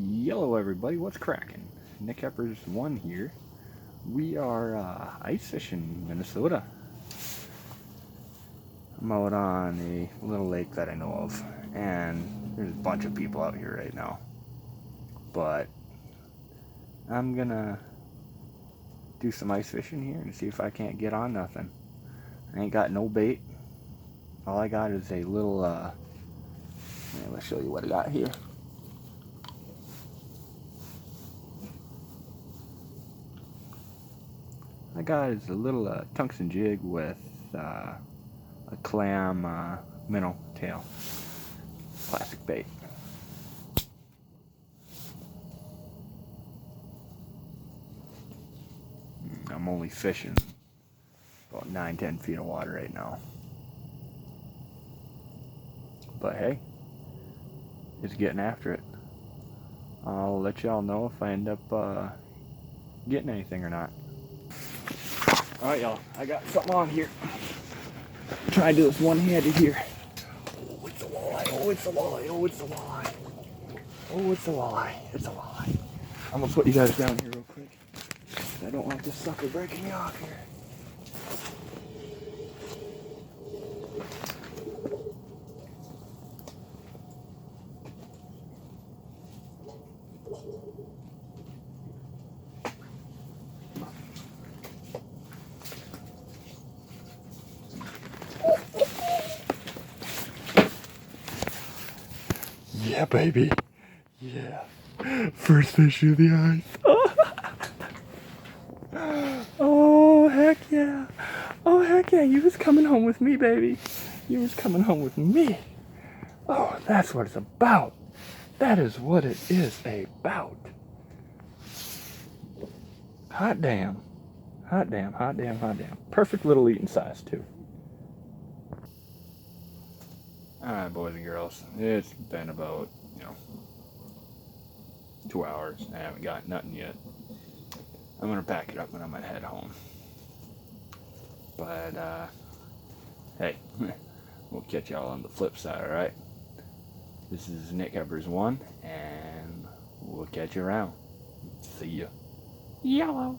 Yellow everybody, what's cracking? Nick Eppers 1 here. We are ice fishing in Minnesota. I'm out on a little lake that I know of, and there's a bunch of people out here right now. But I'm gonna do some ice fishing here and see if I can't get on nothing. I ain't got no bait. All I got is a little, let's show you what I got here. I got is a little tungsten jig with a clam minnow tail, plastic bait. I'm only fishing about 9-10 feet of water right now. But hey, it's getting after it. I'll let y'all know if I end up getting anything or not. Alright y'all, I got something on here. Try to do this one-handed here. Oh, it's a walleye, oh, it's a walleye, oh, it's a walleye. Oh, it's a walleye, it's a walleye. I'm gonna put you guys down here real quick. I don't want this sucker breaking me off here. Yeah, baby. Yeah. First fish of the ice. Oh, heck yeah. Oh, heck yeah. You was coming home with me, baby. You was coming home with me. Oh, that's what it's about. That is what it is about. Hot damn. Hot damn, hot damn, hot damn. Perfect little eating size, too. Alright, boys and girls. It's been about, 2 hours. I haven't got nothing yet. I'm gonna pack it up and I'm gonna head home. But, hey, we'll catch y'all on the flip side, alright? This is Nick Eppers 1, and we'll catch you around. See ya. Yellow.